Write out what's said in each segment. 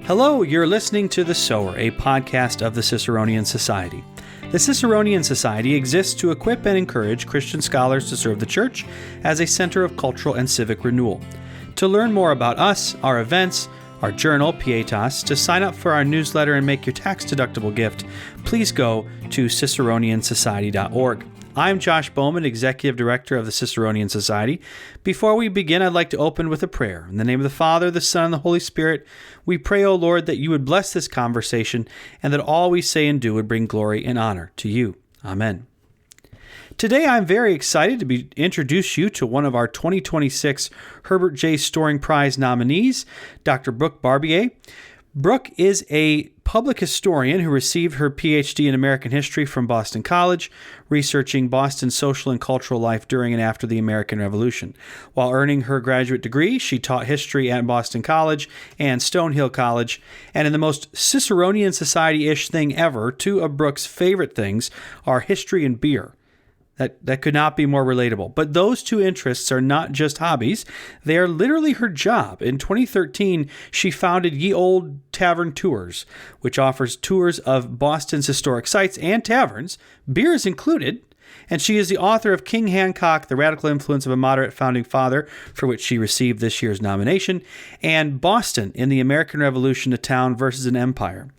Hello, you're listening to The Sower, a podcast of the Ciceronian Society. The Ciceronian Society exists to equip and encourage Christian scholars to serve the Church as a center of cultural and civic renewal. To learn more about us, our events, our journal, Pietas, to sign up for our newsletter and make your tax-deductible gift, please go to ciceroniansociety.org. I'm Josh Bowman, Executive Director of the Ciceronian Society. Before we begin, I'd like to open with a prayer. In the name of the Father, the Son, and the Holy Spirit, we pray, O Lord, that you would bless this conversation and that all we say and do would bring glory and honor to you. Amen. Today, I'm very excited to introduce you to one of our 2026 Herbert J. Storing Prize nominees, Dr. Brooke Barbier. Brooke is a public historian who received her PhD in American history from Boston College, researching Boston's social and cultural life during and after the American Revolution. While earning her graduate degree, she taught history at Boston College and Stonehill College, and in the most Ciceronian Society-ish thing ever, two of Brooke's favorite things are history and beer. That could not be more relatable. But those two interests are not just hobbies. They are literally her job. In 2013, she founded Ye Olde Tavern Tours, which offers tours of Boston's historic sites and taverns, beer is included. And she is the author of King Hancock, The Radical Influence of a Moderate Founding Father, for which she received this year's nomination, and Boston in the American Revolution, a Town versus an Empire.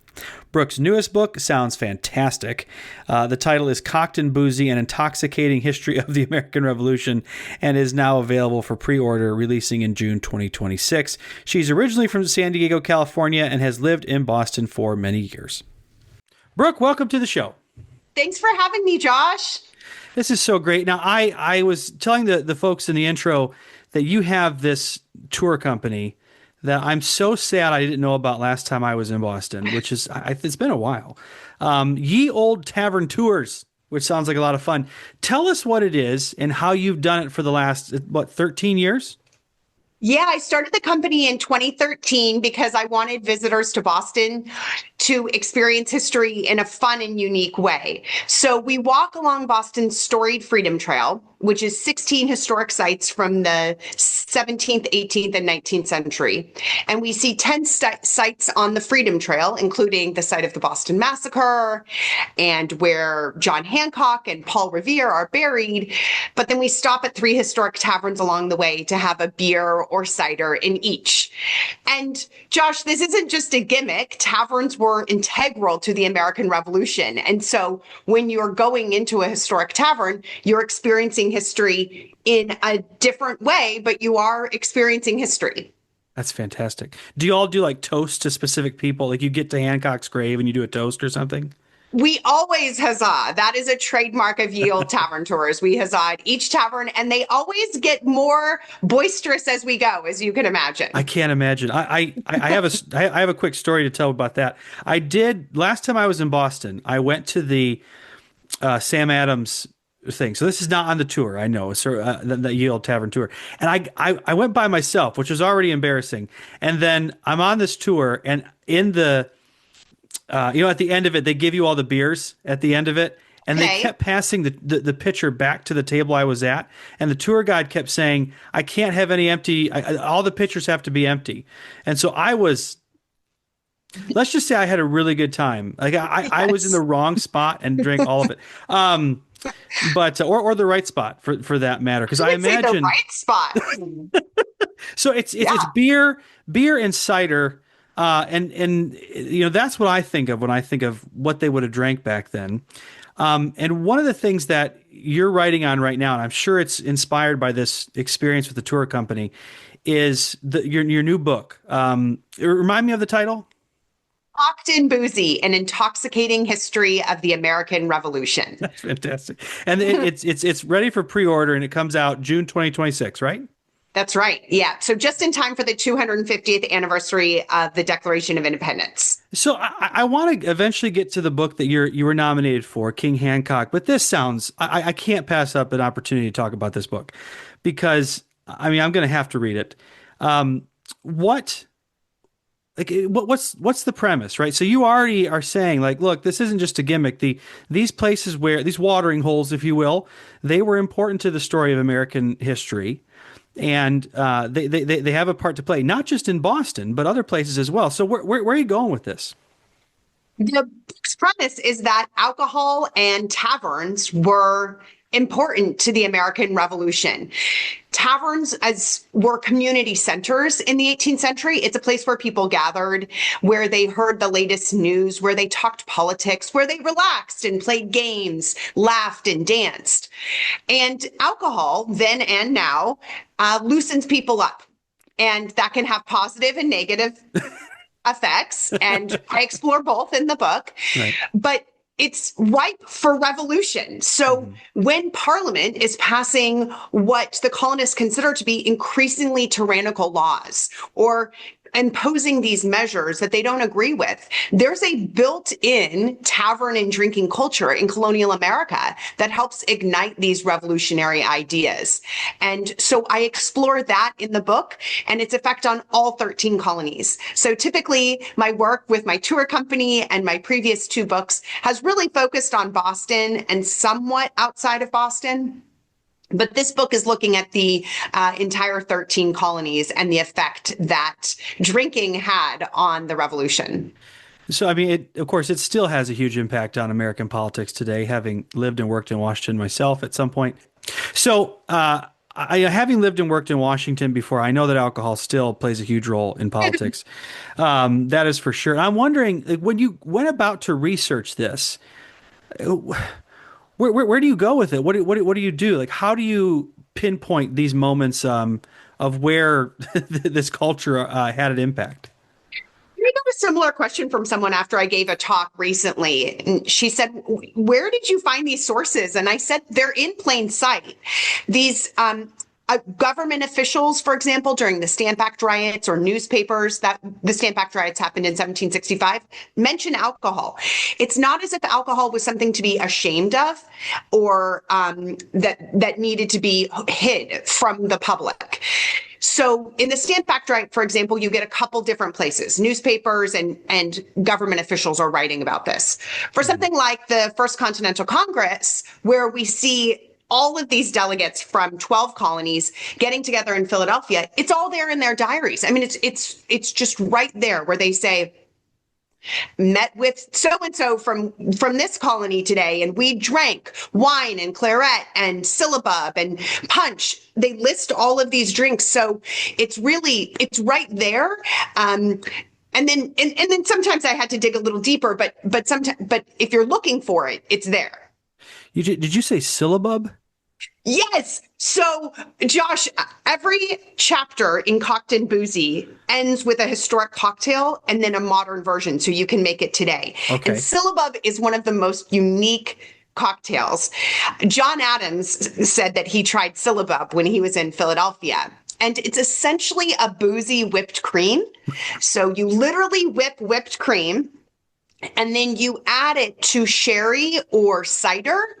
Brooke's newest book sounds fantastic. The title is Cocked and Boozy, An Intoxicating History of the American Revolution, and is now available for pre-order, releasing in June 2026. She's originally from San Diego, California, and has lived in Boston for many years. Brooke, welcome to the show. Thanks for having me, Josh. This is so great. Now, I was telling the folks in the intro that you have this tour company that I'm so sad I didn't know about last time I was in Boston, which is, it's been a while. Ye Olde Tavern Tours, which sounds like a lot of fun. Tell us what it is and how you've done it for the last, 13 years? Yeah, I started the company in 2013 because I wanted visitors to Boston to experience history in a fun and unique way. So we walk along Boston's storied Freedom Trail, which is 16 historic sites from the 17th, 18th, and 19th century. And we see 10 sites on the Freedom Trail, including the site of the Boston Massacre and where John Hancock and Paul Revere are buried. But then we stop at 3 historic taverns along the way to have a beer or cider in each. And Josh, this isn't just a gimmick. Taverns were integral to the American Revolution. And so when you're going into a historic tavern, you're experiencing history in a different way, but you are experiencing history. That's fantastic. Do you all do like toasts to specific people? Like you get to Hancock's grave and you do a toast or something? We always huzzah. That is a trademark of Ye Olde Tavern Tours. We huzzah at each tavern, and they always get more boisterous as we go, as you can imagine. I can't imagine. I have a quick story to tell about that. I did last time I was in Boston. I went to the Sam Adams thing. So this is not on the tour. I know it's the Ye Olde Tavern Tour, and I went by myself, which was already embarrassing. And then I'm on this tour, and in the at the end of it, they give you all the beers at the end of it. And They kept passing the pitcher back to the table I was at. And the tour guide kept saying, I can't have any empty. All the pitchers have to be empty. And so let's just say I had a really good time. Like I was in the wrong spot and drank all of it. But or the right spot for that matter. Because I imagine the right spot. So it's beer and cider. And that's what I think of when I think of what they would have drank back then. And one of the things that you're writing on right now, and I'm sure it's inspired by this experience with the tour company, is your new book. Remind me of the title. Cocked and Boozy, An Intoxicating History of the American Revolution. That's fantastic. And it's ready for pre-order, and it comes out June 2026, right? That's right. Yeah. So just in time for the 250th anniversary of the Declaration of Independence. So I want to eventually get to the book that you were nominated for, King Hancock. But this sounds, I can't pass up an opportunity to talk about this book because, I'm going to have to read it. What's the premise, right? So you already are saying, like, look, this isn't just a gimmick. These places these watering holes, if you will, they were important to the story of American history. and they have a part to play, not just in Boston, but other places as well. So where are you going with this? The book's premise is that alcohol and taverns were important to the American Revolution. Taverns were community centers in the 18th century. It's a place where people gathered, where they heard the latest news, where they talked politics, where they relaxed and played games, laughed and danced. And alcohol, then and now, loosens people up. And that can have positive and negative effects, and I explore both in the book. Right. But it's ripe for revolution. So when Parliament is passing what the colonists consider to be increasingly tyrannical laws, or imposing these measures that they don't agree with, there's a built-in tavern and drinking culture in colonial America that helps ignite these revolutionary ideas. And so I explore that in the book and its effect on all 13 colonies. So typically my work with my tour company and my previous two books has really focused on Boston and somewhat outside of Boston. But this book is looking at the entire 13 colonies and the effect that drinking had on the revolution. So, I mean, of course, it still has a huge impact on American politics today, having lived and worked in Washington myself at some point. So, having lived and worked in Washington before, I know that alcohol still plays a huge role in politics. That is for sure. And I'm wondering, like, when you went about to research this, where do you go with it? What do you do? Like, how do you pinpoint these moments of where this culture had an impact? I got a similar question from someone after I gave a talk recently. And she said, "Where did you find these sources?" And I said, "They're in plain sight." These government officials, for example, during the Stamp Act riots, or newspapers that the Stamp Act riots happened in 1765, mention alcohol. It's not as if alcohol was something to be ashamed of, or that needed to be hid from the public. So in the Stamp Act riot, for example, you get a couple different places. Newspapers and government officials are writing about this. For something like the First Continental Congress, where we see all of these delegates from 12 colonies getting together in Philadelphia, it's all there in their diaries. I mean, it's just right there where they say, "Met with so-and-so from this colony today, and we drank wine and claret and syllabub and punch." They list all of these drinks. So it's right there. And then sometimes I had to dig a little deeper, but if you're looking for it, it's there. Did you say syllabub? Yes. So, Josh, every chapter in Cocked and Boozy ends with a historic cocktail and then a modern version, so you can make it today. Okay. And syllabub is one of the most unique cocktails. John Adams said that he tried syllabub when he was in Philadelphia. And it's essentially a boozy whipped cream. So you literally whip whipped cream, and then you add it to sherry or cider,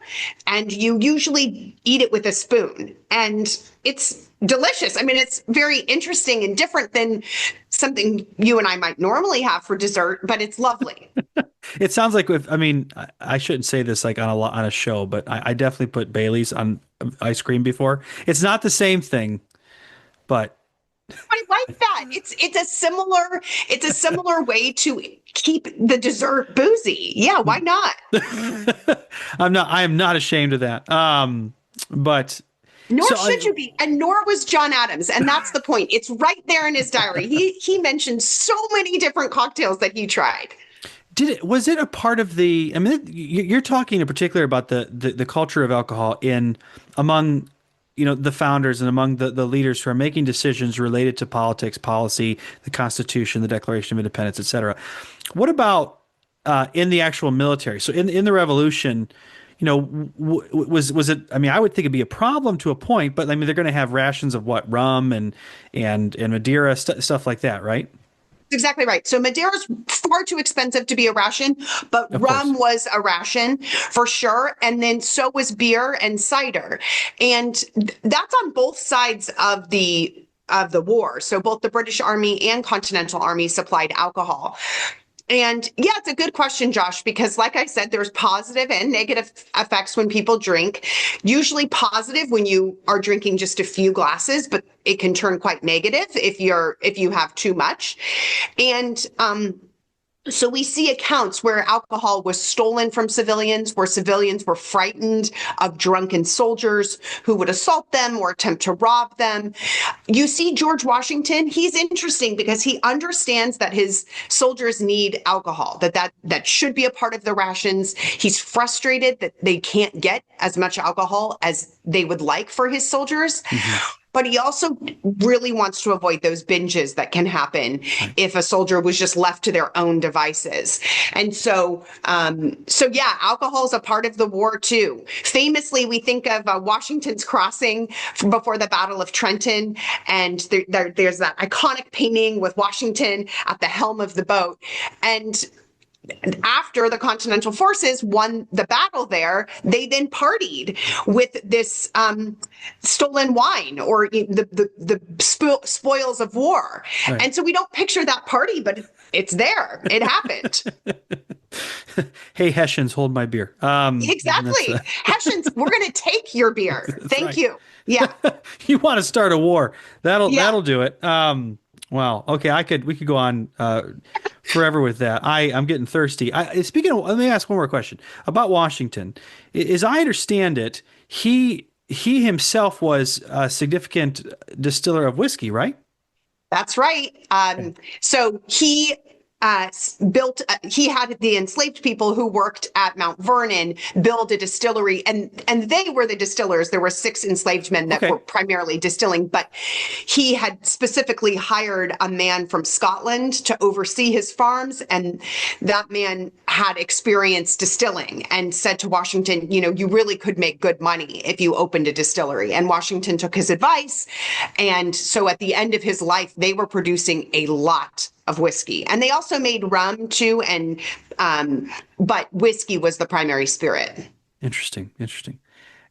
and you usually eat it with a spoon. And it's delicious. I mean, it's very interesting and different than something you and I might normally have for dessert, but it's lovely. It sounds like I shouldn't say this like on a show, but I definitely put Bailey's on ice cream before. It's not the same thing, but I like that. It's a similar way to keep the dessert boozy. Yeah, why not? I am not ashamed of that. But nor should you be, and nor was John Adams. And that's the point. It's right there in his diary. He mentioned so many different cocktails that he tried. Was it a part of the? I mean, you're talking in particular about the culture of alcohol among the founders and among the leaders who are making decisions related to politics, policy, the Constitution, the Declaration of Independence, et cetera. What about in the actual military? So in the Revolution, was it? I mean, I would think it'd be a problem to a point, but I mean, they're going to have rations of what, rum and Madeira, stuff like that, right? Exactly right. So Madeira's far too expensive to be a ration, but rum was a ration for sure. And then so was beer and cider. And that's on both sides of the war. So both the British Army and Continental Army supplied alcohol. And yeah, it's a good question, Josh, because like I said, there's positive and negative effects when people drink. Usually positive when you are drinking just a few glasses, but it can turn quite negative if you have too much. And so we see accounts where alcohol was stolen from civilians, where civilians were frightened of drunken soldiers who would assault them or attempt to rob them. You see George Washington, he's interesting because he understands that his soldiers need alcohol, that should be a part of the rations. He's frustrated that they can't get as much alcohol as they would like for his soldiers. Mm-hmm. But he also really wants to avoid those binges that can happen if a soldier was just left to their own devices. And so yeah, alcohol is a part of the war too. Famously, we think of Washington's crossing before the Battle of Trenton, and there's that iconic painting with Washington at the helm of the boat. And after the Continental Forces won the battle there, they then partied with this stolen wine or the spoils of war. Right. And so we don't picture that party, but it's there. It happened. Hey, Hessians, hold my beer. Exactly. Hessians, we're going to take your beer. Thank you. Yeah. You want to start a war. That'll do it. Wow. Okay. We could go on forever with that. I'm getting thirsty. Speaking of, let me ask one more question about Washington. As I understand it, he himself was a significant distiller of whiskey, right? That's right. So he he had the enslaved people who worked at Mount Vernon build a distillery, and they were the distillers. There were 6 enslaved men that were primarily distilling, but he had specifically hired a man from Scotland to oversee his farms, and that man had experience distilling and said to Washington, you really could make good money if you opened a distillery. And Washington took his advice. And so at the end of his life, they were producing a lot of whiskey, and they also made rum too. And but whiskey was the primary spirit. Interesting.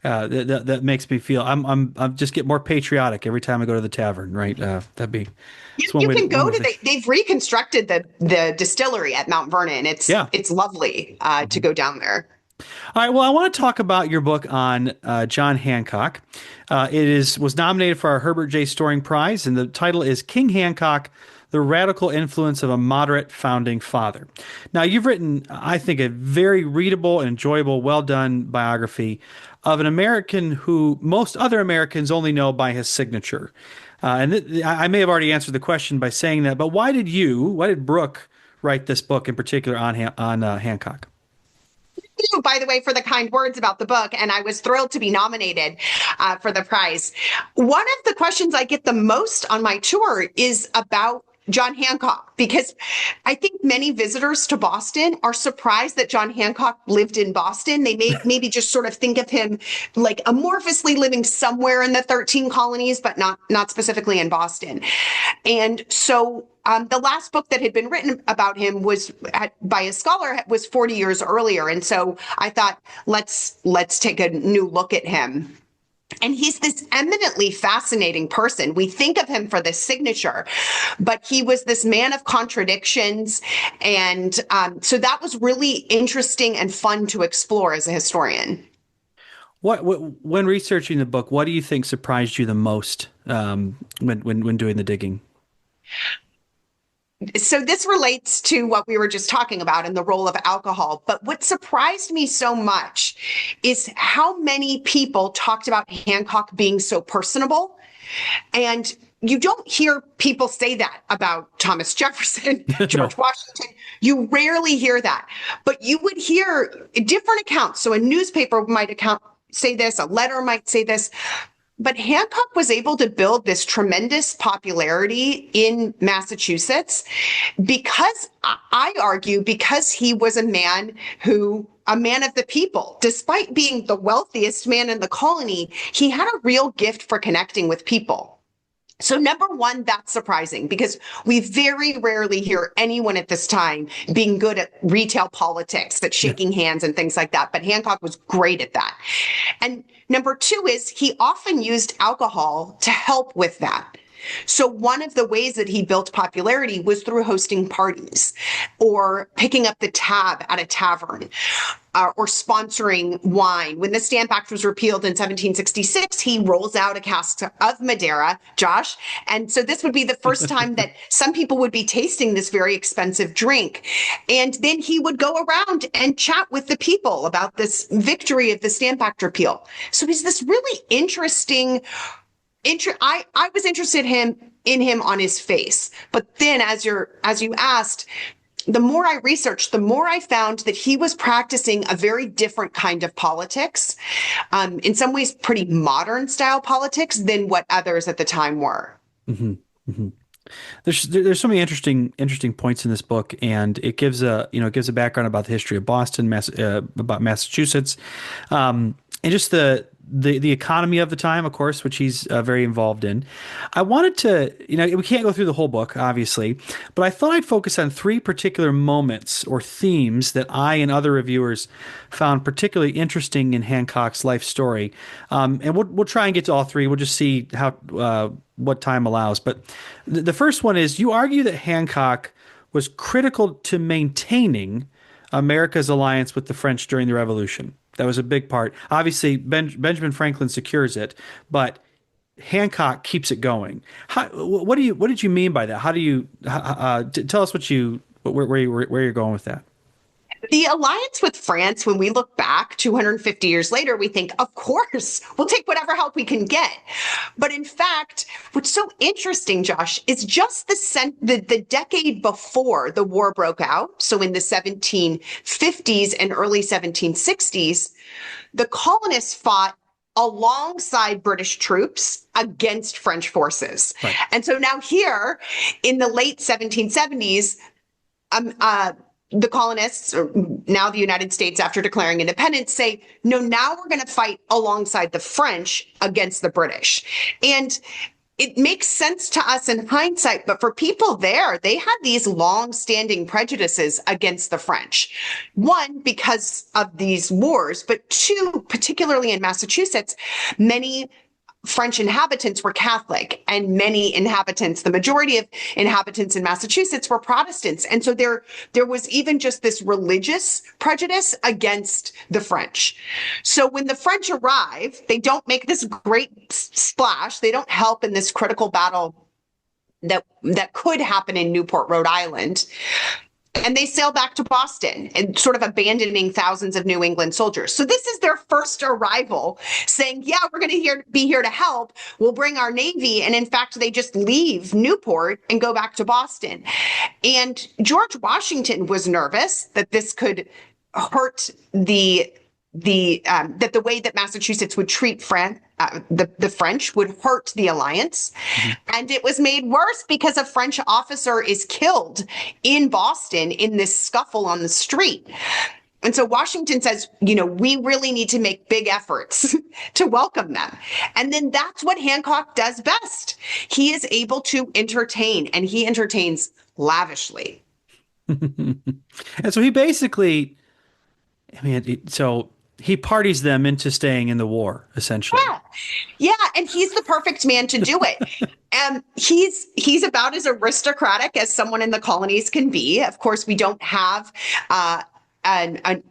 That makes me feel I'm just get more patriotic every time I go to the tavern. Right? That'd be. You can go to they've reconstructed the distillery at Mount Vernon. It's lovely to go down there. All right. Well, I want to talk about your book on John Hancock. It was nominated for our Herbert J. Storing Prize, and the title is King Hancock: The Radical Influence of a Moderate Founding Father. Now, you've written, I think, a very readable and enjoyable, well-done biography of an American who most other Americans only know by his signature. I may have already answered the question by saying that, but why did Brooke write this book in particular on Hancock? You, by the way, for the kind words about the book, and I was thrilled to be nominated for the prize. One of the questions I get the most on my tour is about John Hancock, because I think many visitors to Boston are surprised that John Hancock lived in Boston. They may maybe just sort of think of him like amorphously living somewhere in the 13 colonies, but not specifically in Boston. And so the last book that had been written about him by a scholar was 40 years earlier. And so I thought, let's take a new look at him. And he's this eminently fascinating person. We think of him for this signature, but he was this man of contradictions. And so that was really interesting and fun to explore as a historian. When researching the book, what do you think surprised you the most when doing the digging? So this relates to what we were just talking about and the role of alcohol. But what surprised me so much is how many people talked about Hancock being so personable. And you don't hear people say that about Thomas Jefferson, George Washington. You rarely hear that. But you would hear different accounts. So a newspaper might say this, a letter might say this. But Hancock was able to build this tremendous popularity in Massachusetts because, I argue, because he was a man of the people. Despite being the wealthiest man in the colony, he had a real gift for connecting with people. So number one, that's surprising because we very rarely hear anyone at this time being good at retail politics, at shaking hands and things like that. But Hancock was great at that. And number two is he often used alcohol to help with that. So one of the ways that he built popularity was through hosting parties or picking up the tab at a tavern. Or sponsoring wine. When the Stamp Act was repealed in 1766, he rolls out a cask of Madeira, Josh. And so this would be the first time that some people would be tasting this very expensive drink. And then he would go around and chat with the people about this victory of the Stamp Act repeal. So he's this really interesting. I was interested in him on his face, but then as you asked, the more I researched, the more I found that he was practicing a very different kind of politics, in some ways pretty modern style politics than what others at the time were. Mm-hmm. Mm-hmm. There's so many interesting points in this book, and it gives a background about the history of Boston, about Massachusetts, and just the economy of the time, of course, which he's very involved in. I wanted to, we can't go through the whole book, obviously, but I thought I'd focus on three particular moments or themes that I and other reviewers found particularly interesting in Hancock's life story. And we'll try and get to all three. We'll just see how what time allows. But the first one is, you argue that Hancock was critical to maintaining America's alliance with the French during the Revolution. That was a big part. Obviously, Benjamin Franklin secures it, but Hancock keeps it going. What did you mean by that? How do you tell us where you're going with that? The alliance with France, when we look back 250 years later, we think, of course, we'll take whatever help we can get. But in fact, what's so interesting, Josh, is just the decade before the war broke out, so in the 1750s and early 1760s, the colonists fought alongside British troops against French forces. Right. And so now here in the late 1770s, the colonists, or now the United States after declaring independence, say, no, now we're going to fight alongside the French against the British. And it makes sense to us in hindsight, but for people there, they had these long-standing prejudices against the French. One, because of these wars, but two, particularly in Massachusetts, many French inhabitants were Catholic, and many inhabitants, the majority of inhabitants in Massachusetts, were Protestants. And so there was even just this religious prejudice against the French. So when the French arrive, they don't make this great splash. They don't help in this critical battle that could happen in Newport, Rhode Island. And they sail back to Boston and sort of abandoning thousands of New England soldiers. So this is their first arrival, saying, yeah, we're going to be here to help. We'll bring our Navy. And in fact, they just leave Newport and go back to Boston. And George Washington was nervous that this could hurt that the way that Massachusetts would treat the French would hurt the alliance. Mm-hmm. And it was made worse because a French officer is killed in Boston in this scuffle on the street. And so Washington says, we really need to make big efforts to welcome them. And then that's what Hancock does best. He is able to entertain, and he entertains lavishly. And so he basically, he parties them into staying in the war, essentially. Yeah, and he's the perfect man to do it. He's about as aristocratic as someone in the colonies can be. Of course, we don't have an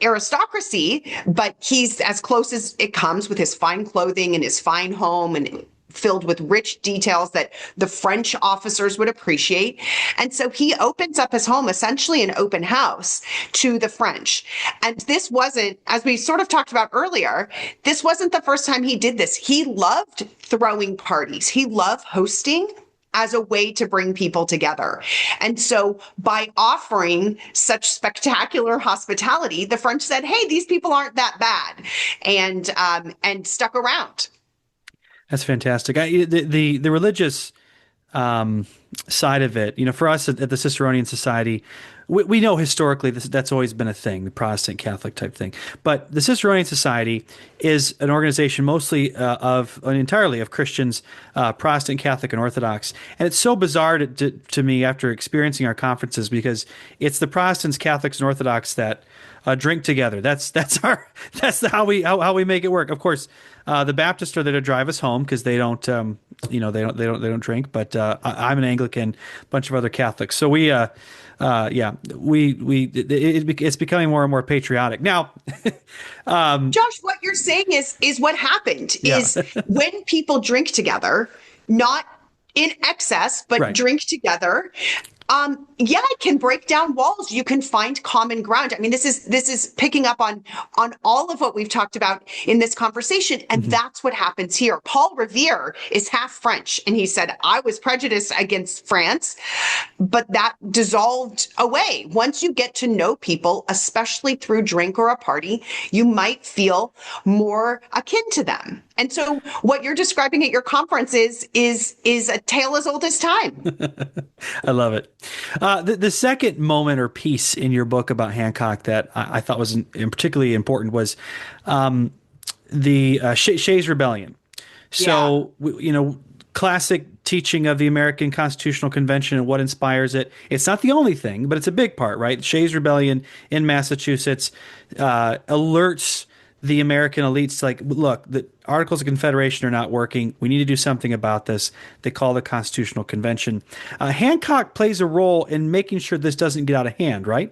aristocracy, but he's as close as it comes with his fine clothing and his fine home and filled with rich details that the French officers would appreciate. And so he opens up his home, essentially an open house, to the French. And this wasn't, as we sort of talked about earlier, this wasn't the first time he did this. He loved throwing parties. He loved hosting as a way to bring people together. And so by offering such spectacular hospitality, the French said, hey, these people aren't that bad, and stuck around. That's fantastic. The religious side of it, for us at the Ciceronian Society, we know historically that's always been a thing, the Protestant Catholic type thing. But the Ciceronian Society is an organization mostly entirely of Christians, Protestant, Catholic, and Orthodox. And it's so bizarre to me after experiencing our conferences, because it's the Protestants, Catholics, and Orthodox that drink together. That's how we make it work. Of course, The Baptists are there to drive us home because they don't, they don't drink. But I'm an Anglican, a bunch of other Catholics. So it's becoming more and more patriotic now. Josh, what you're saying is what happened Yeah, is when people drink together, not in excess, but right. drink together. Yeah, it can break down walls. You can find common ground. I mean, this is picking up on all of what we've talked about in this conversation, and Hmm. that's what happens here. Paul Revere is half French, and he said, "I was prejudiced against France, but that dissolved away. Once you get to know people, especially through drink or a party, you might feel more akin to them." And so, what you're describing at your conference is a tale as old as time. I love it. The second moment or piece in your book about Hancock that I thought was particularly important was the Shays Rebellion. Yeah. So, classic teaching of the American Constitutional Convention and what inspires it. It's not the only thing, but it's a big part, right? Shays Rebellion in Massachusetts alerts the American elites like, look, the Articles of Confederation are not working. We need to do something about this. They call the Constitutional Convention. Hancock plays a role in making sure this doesn't get out of hand, right?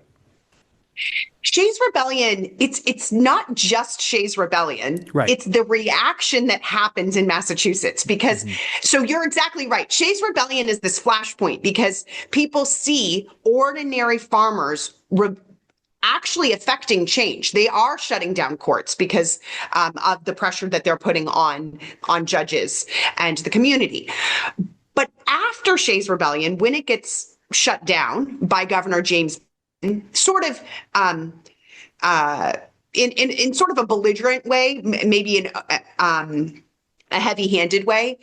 Shays Rebellion, it's not just Shays Rebellion. Right. It's the reaction that happens in Massachusetts because Hmm. so you're exactly right. Shays Rebellion is this flashpoint because people see ordinary farmers actually affecting change. They are shutting down courts because of the pressure that they're putting on judges and the community. But after Shays Rebellion, when it gets shut down by Governor James, sort of in sort of a belligerent way, maybe in a heavy-handed way.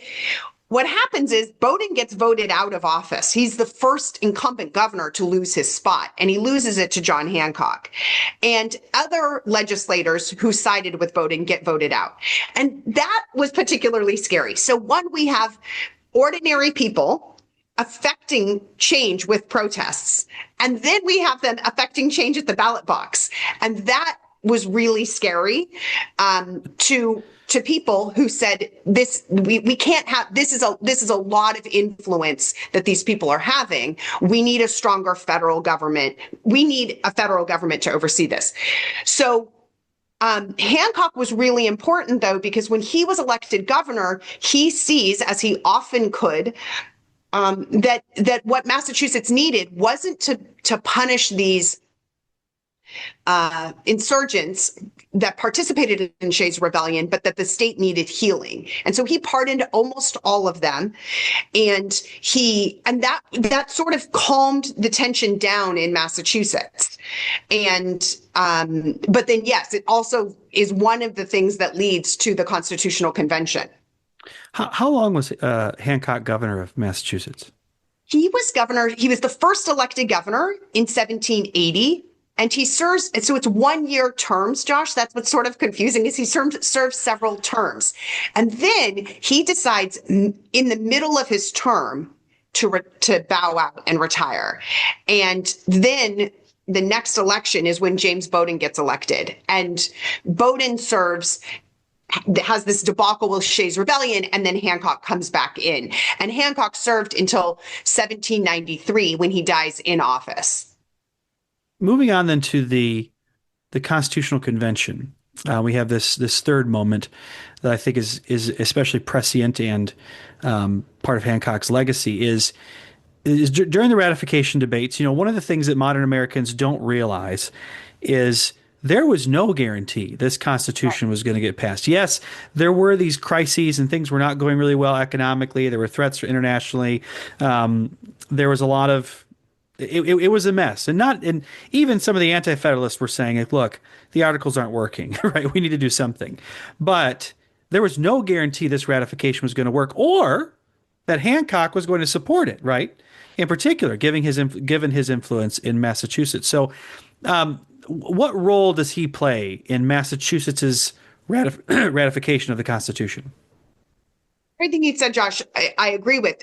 What happens is Bowden gets voted out of office. He's the first incumbent governor to lose his spot, and he loses it to John Hancock. And other legislators who sided with Bowden get voted out. And that was particularly scary. So, one, we have ordinary people affecting change with protests. And then we have them affecting change at the ballot box. And that was really scary to people who said we can't have this is a lot of influence that these people are having. We need a stronger federal government. We need a federal government to oversee this. So Hancock was really important, though, because when he was elected governor, he sees, as he often could, that what Massachusetts needed wasn't to punish these insurgents that participated in Shays Rebellion, but that the state needed healing. And so he pardoned almost all of them. And that sort of calmed the tension down in Massachusetts. And but then, yes, it also is one of the things that leads to the Constitutional Convention. How long was Hancock governor of Massachusetts? He was governor. He was the first elected governor in 1780. And he serves, so it's 1 year terms, Josh. That's what's sort of confusing is he serves several terms. And then he decides in the middle of his term to bow out and retire. And then the next election is when James Bowden gets elected. And Bowden has this debacle with Shays Rebellion, and then Hancock comes back in. And Hancock served until 1793 when he dies in office. Moving on then to the Constitutional Convention, we have this third moment that I think is especially prescient and part of Hancock's legacy is during the ratification debates. One of the things that modern Americans don't realize is there was no guarantee this Constitution was going to get passed. Yes, there were these crises and things were not going really well economically. There were threats internationally. There was a lot of it was a mess, and even some of the anti-federalists were saying, like, look, the articles aren't working, right? We need to do something. But there was no guarantee this ratification was going to work or that Hancock was going to support it, right? In particular, given his influence in Massachusetts. So, what role does he play in Massachusetts's ratification of the Constitution? Everything you said, Josh, I agree with.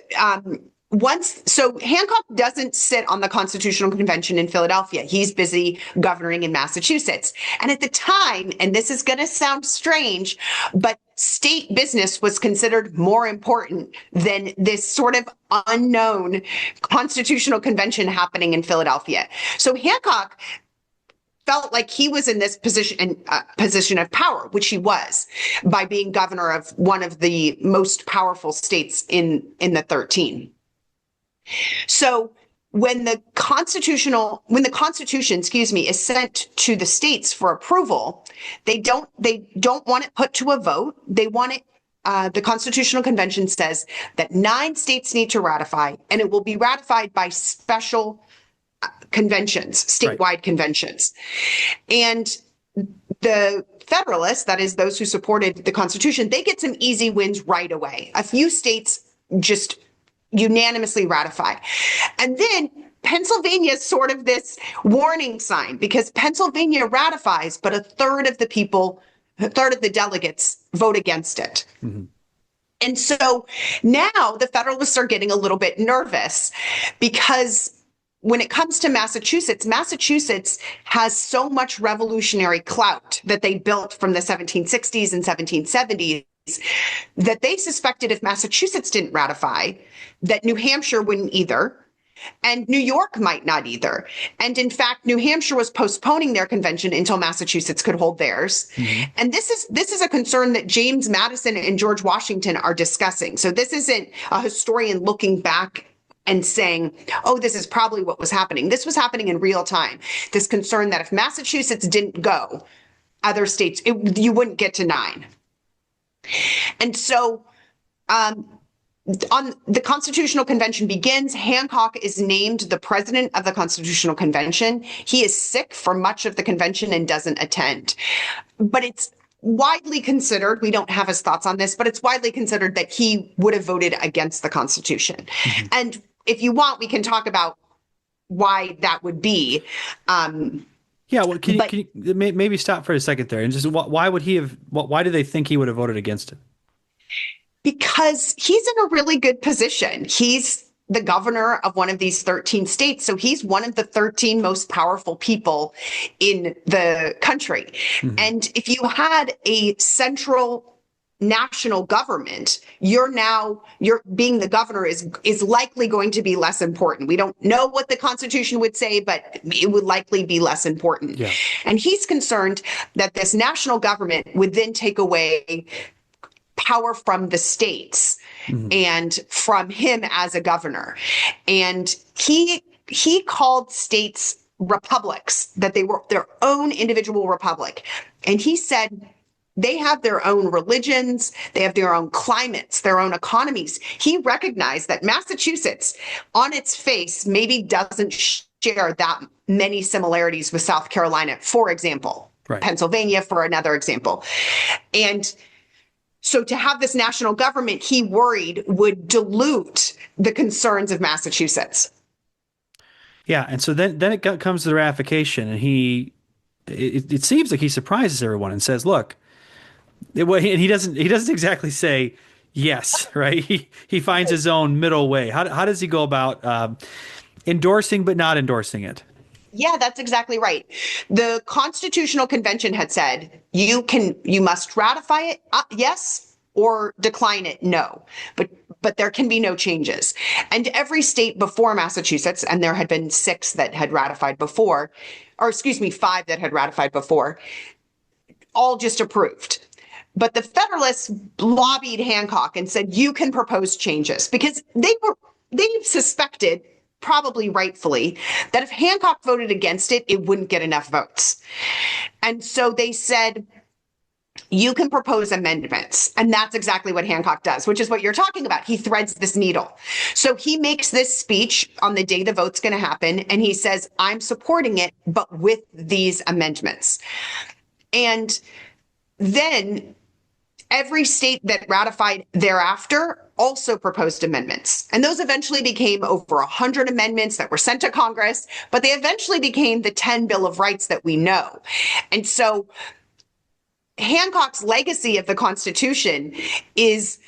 So Hancock doesn't sit on the Constitutional Convention in Philadelphia. He's busy governing in Massachusetts. And at the time, and this is going to sound strange, but state business was considered more important than this sort of unknown Constitutional Convention happening in Philadelphia. So Hancock felt like he was in this position of power, which he was, by being governor of one of the most powerful states in the 13. So when the Constitution, is sent to the states for approval, they don't want it put to a vote. They want it. The Constitutional Convention says that 9 states need to ratify, and it will be ratified by special conventions, statewide conventions. And the Federalists, that is those who supported the Constitution, they get some easy wins right away. A few states just unanimously ratify. And then Pennsylvania is sort of this warning sign, because Pennsylvania ratifies, but a third of the delegates vote against it. Mm-hmm. And so now the Federalists are getting a little bit nervous, because when it comes to Massachusetts has so much revolutionary clout that they built from the 1760s and 1770s that they suspected if Massachusetts didn't ratify, that New Hampshire wouldn't either, and New York might not either. And in fact, New Hampshire was postponing their convention until Massachusetts could hold theirs. Mm-hmm. And this is a concern that James Madison and George Washington are discussing. So this isn't a historian looking back and saying, oh, this is probably what was happening. This was happening in real time. This concern that if Massachusetts didn't go, other states, you wouldn't get to 9. And so on the Constitutional Convention begins, Hancock is named the president of the Constitutional Convention. He is sick for much of the convention and doesn't attend. But it's widely considered, we don't have his thoughts on this, but it's widely considered that he would have voted against the Constitution. Mm-hmm. And if you want, we can talk about why that would be. Yeah, well, can you maybe stop for a second there and just why would he have? Why do they think he would have voted against it? Because he's in a really good position. He's the governor of one of these 13 states, so he's one of the 13 most powerful people in the country. Mm-hmm. And if you had a central national government, you're being the governor is likely going to be less important. We don't know what the Constitution would say, but it would likely be less important. Yeah. And he's concerned that this national government would then take away power from the states mm-hmm. and from him as a governor. And he called states republics, that they were their own individual republic. And he said, they have their own religions, they have their own climates, their own economies. He recognized that Massachusetts, on its face, maybe doesn't share that many similarities with South Carolina, for example, right. Pennsylvania, for another example. And so to have this national government, he worried would dilute the concerns of Massachusetts. Yeah, and so then it comes to the ratification, and it seems like he surprises everyone and says, look, and he doesn't exactly say yes, right? He finds his own middle way. How does he go about endorsing but not endorsing it? Yeah, that's exactly right. The Constitutional Convention had said you must ratify it, yes, or decline it, no. But there can be no changes. And every state before Massachusetts, and there had been 6 that had ratified before, 5 that had ratified before, all just approved. But the Federalists lobbied Hancock and said, you can propose changes, because they suspected, probably rightfully, that if Hancock voted against it, it wouldn't get enough votes. And so they said, you can propose amendments. And that's exactly what Hancock does, which is what you're talking about. He threads this needle. So he makes this speech on the day the vote's going to happen, and he says, I'm supporting it, but with these amendments. And then every state that ratified thereafter also proposed amendments. And those eventually became over 100 amendments that were sent to Congress, but they eventually became the 10 Bill of Rights that we know. And so Hancock's legacy of the Constitution is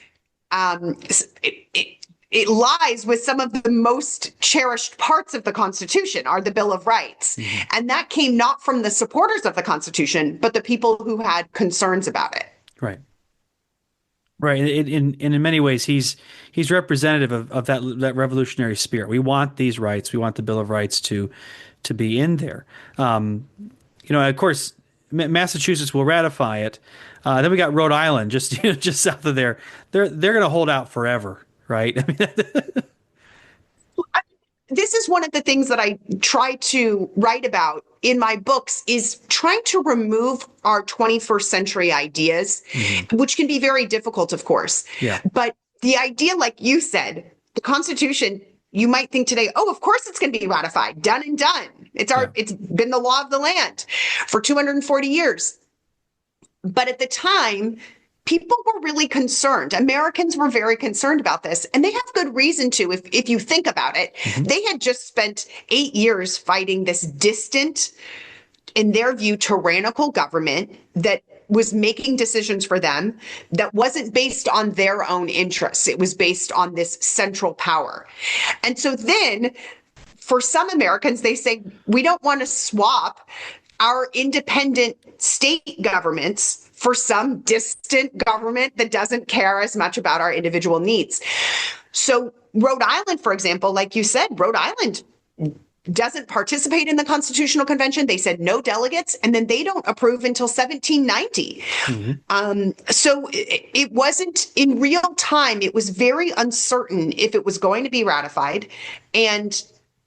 it lies with some of the most cherished parts of the Constitution are the Bill of Rights. And that came not from the supporters of the Constitution, but the people who had concerns about it. Right. Right. In many ways, he's representative of that revolutionary spirit. We want these rights. We want the Bill of Rights to be in there. Of course, Massachusetts will ratify it. Then we got Rhode Island, just south of there. They're going to hold out forever, right? I mean, this is one of the things that I try to write about in my books is trying to remove our 21st century ideas, which can be very difficult, of course. Yeah. But the idea, like you said, the Constitution, you might think today, oh, of course it's going to be ratified, done and done. It's been the law of the land for 240 years. But at the time, people were really concerned. Americans were very concerned about this, and they have good reason to, if you think about it. They had just spent 8 years fighting this distant, in their view, tyrannical government that was making decisions for them that wasn't based on their own interests. It was based on this central power. And so then, for some Americans, they say, we don't want to swap our independent state governments for some distant government that doesn't care as much about our individual needs. So Rhode Island, for example, like you said, Rhode Island doesn't participate in the Constitutional Convention. They said no delegates, and then they don't approve until 1790. So it wasn't in real time. It was very uncertain if it was going to be ratified. And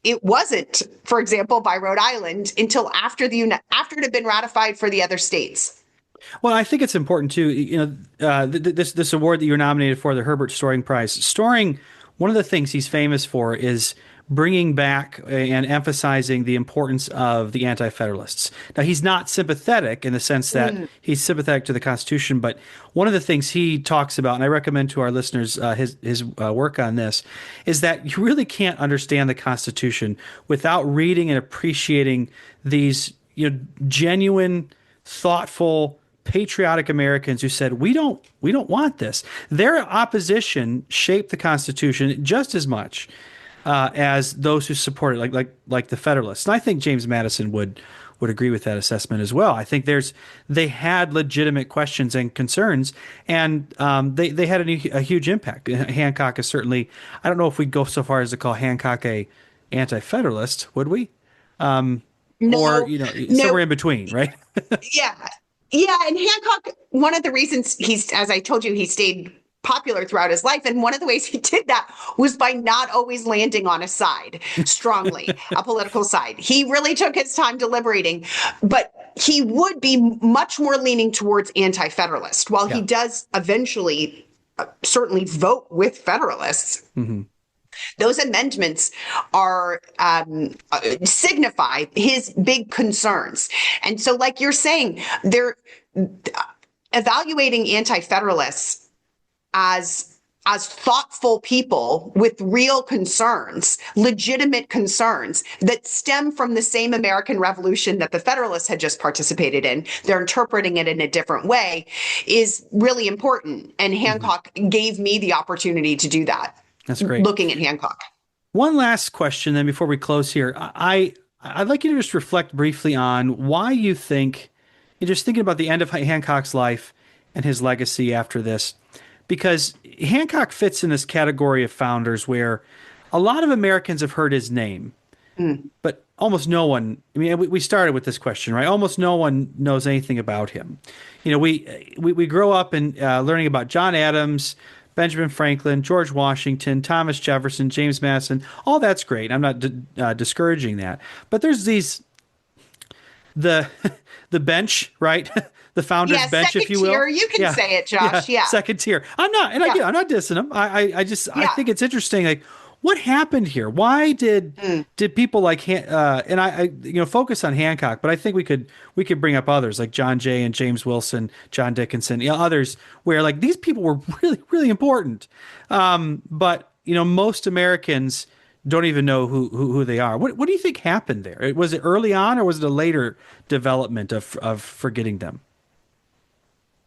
it wasn't, for example, by Rhode Island until after it had been ratified for the other states. Well, I think it's important too. This award that you're nominated for, the Herbert Storing Prize. Storing, one of the things he's famous for is bringing back and emphasizing the importance of the Anti-Federalists. Now, he's not sympathetic in the sense that he's sympathetic to the Constitution, but one of the things he talks about, and I recommend to our listeners his work on this, is that you really can't understand the Constitution without reading and appreciating these genuine, thoughtful, patriotic Americans who said, we don't want this. Their opposition shaped the Constitution just as much as those who support it, like the Federalists. And I think James Madison would agree with that assessment as well. I think they had legitimate questions and concerns, and they had a huge impact. Hancock is certainly, I don't know if we'd go so far as to call Hancock a anti-federalist, would we? No, somewhere in between, right? Yeah. And Hancock, one of the reasons as I told you, he stayed popular throughout his life. And one of the ways he did that was by not always landing on a side strongly, a political side. He really took his time deliberating, but he would be much more leaning towards anti-federalist, while he does eventually certainly vote with Federalists. Those amendments are signify his big concerns. And so, like you're saying, they're evaluating anti-federalists as thoughtful people with real concerns, legitimate concerns that stem from the same American Revolution that the Federalists had just participated in. They're interpreting it in a different way is really important. And Hancock gave me the opportunity to do that. That's great. Looking at Hancock. One last question then before we close here. I'd like you to just reflect briefly on why you think, you're just thinking about the end of Hancock's life and his legacy after this, because Hancock fits in this category of founders where a lot of Americans have heard his name, but almost no one, I mean, we started with this question, right? Almost no one knows anything about him. We grow up in learning about John Adams, Benjamin Franklin, George Washington, Thomas Jefferson, James Madison. All that's great. I'm not discouraging that. But there's the bench, right? The founders bench, if you will. Tier. You can say it, Josh. Yeah. Second tier. I'm not, and I'm not dissing them. I think it's interesting. Like, what happened here? Why did people like and I focus on Hancock, but I think we could bring up others like John Jay and James Wilson, John Dickinson, others where like these people were really, really important. But most Americans don't even know who they are. What do you think happened there? Was it early on, or was it a later development of forgetting them?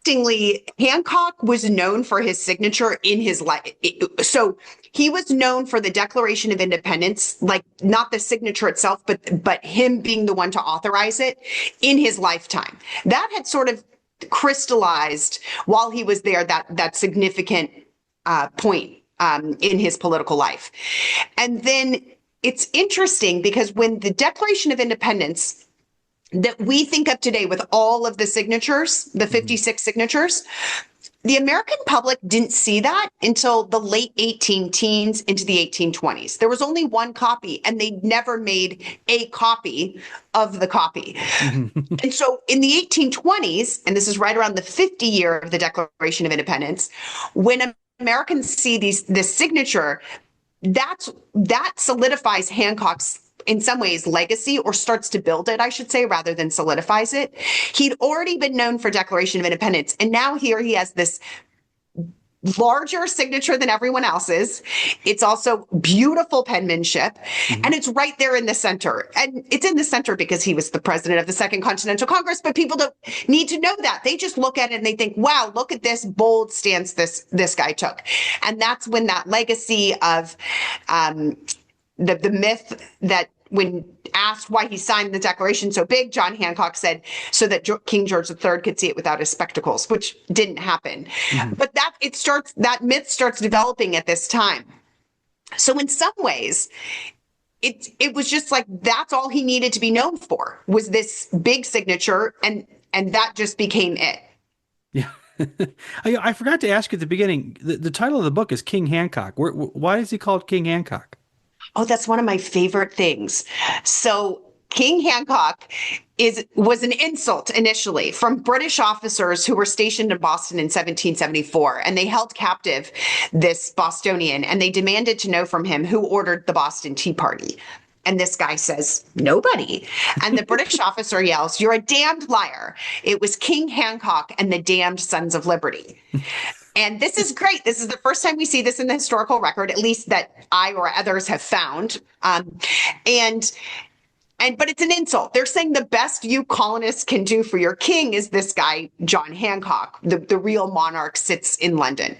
Interestingly, Hancock was known for his signature in his life. So he was known for the Declaration of Independence, like not the signature itself, but him being the one to authorize it in his lifetime. That had sort of crystallized while he was there, that significant point in his political life. And then it's interesting because when the Declaration of Independence that we think of today with all of the signatures, the 56 signatures, the American public didn't see that until the late 18 teens into the 1820s. There was only one copy, and they never made a copy of the copy. And so in the 1820s, and this is right around the 50 year of the Declaration of Independence, when Americans see this signature, that solidifies Hancock's, in some ways, legacy, or starts to build it, I should say, rather than solidifies it. He'd already been known for Declaration of Independence, and now here he has this larger signature than everyone else's. It's also beautiful penmanship, and it's right there in the center. And it's in the center because he was the president of the Second Continental Congress, but people don't need to know that. They just look at it and they think, wow, look at this bold stance this guy took. And that's when that legacy of the myth that when asked why he signed the Declaration so big, John Hancock said so that King George III could see it without his spectacles, which didn't happen. But that myth starts developing at this time. So in some ways, it was just like that's all he needed to be known for, was this big signature, and that just became it. Yeah. I forgot to ask you at the beginning, the title of the book is King Hancock. Why is he called King Hancock? Oh, that's one of my favorite things. So King Hancock was an insult initially from British officers who were stationed in Boston in 1774, and they held captive this Bostonian, and they demanded to know from him who ordered the Boston Tea Party. And this guy says, nobody. And the British officer yells, you're a damned liar. It was King Hancock and the damned Sons of Liberty. And this is great. This is the first time we see this in the historical record, at least that I or others have found. But it's an insult. They're saying the best you colonists can do for your king is this guy, John Hancock. The real monarch sits in London.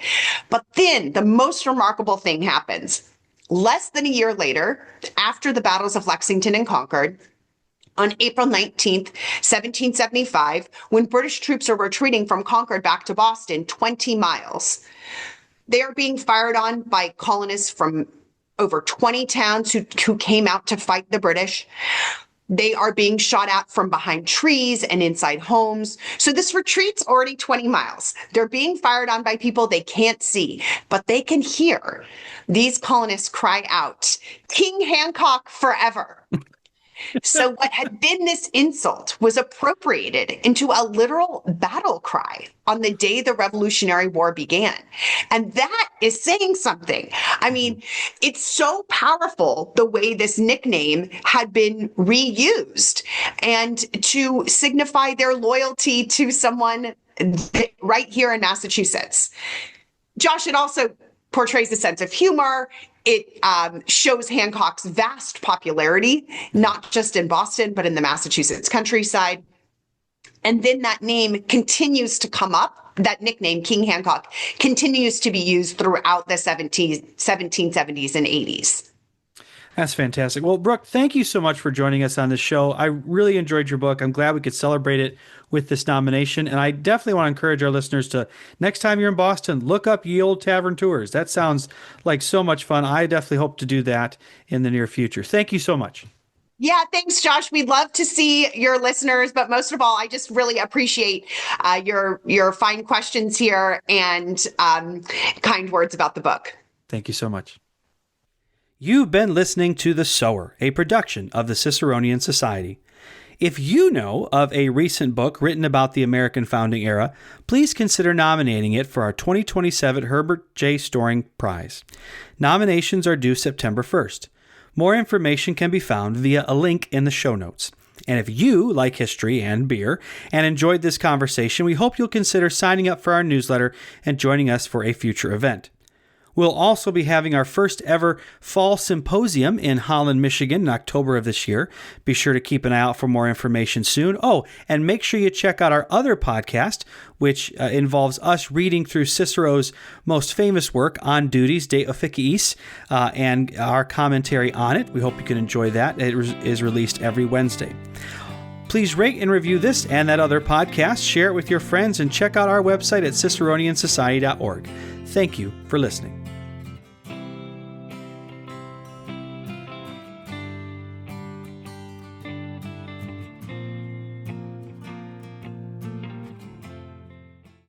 But then the most remarkable thing happens. Less than a year later, after the battles of Lexington and Concord, on April 19th, 1775, when British troops are retreating from Concord back to Boston, 20 miles, they are being fired on by colonists from over 20 towns who came out to fight the British. They are being shot at from behind trees and inside homes. So this retreat's already 20 miles. They're being fired on by people they can't see, but they can hear. These colonists cry out, King Hancock forever. So what had been this insult was appropriated into a literal battle cry on the day the Revolutionary War began. And that is saying something. I mean, it's so powerful the way this nickname had been reused and to signify their loyalty to someone right here in Massachusetts. Josh, it also portrays a sense of humor. It shows Hancock's vast popularity, not just in Boston, but in the Massachusetts countryside. And then that name continues to come up. That nickname, King Hancock, continues to be used throughout the 1770s and 80s. That's fantastic. Well, Brooke, thank you so much for joining us on this show. I really enjoyed your book. I'm glad we could celebrate it with this nomination. And I definitely want to encourage our listeners to, next time you're in Boston, look up Ye Olde Tavern Tours. That sounds like so much fun. I definitely hope to do that in the near future. Thank you so much. Yeah, thanks, Josh. We'd love to see your listeners, but most of all, I just really appreciate your fine questions here and kind words about the book. Thank you so much. You've been listening to The Sower, a production of the Ciceronian Society. If you know of a recent book written about the American founding era, please consider nominating it for our 2027 Herbert J. Storing Prize. Nominations are due September 1st. More information can be found via a link in the show notes. And if you like history and beer and enjoyed this conversation, we hope you'll consider signing up for our newsletter and joining us for a future event. We'll also be having our first ever fall symposium in Holland, Michigan in October of this year. Be sure to keep an eye out for more information soon. Oh, and make sure you check out our other podcast, which involves us reading through Cicero's most famous work, On Duties, De Officiis, and our commentary on it. We hope you can enjoy that. It is released every Wednesday. Please rate and review this and that other podcast, share it with your friends, and check out our website at ciceroniansociety.org. Thank you for listening.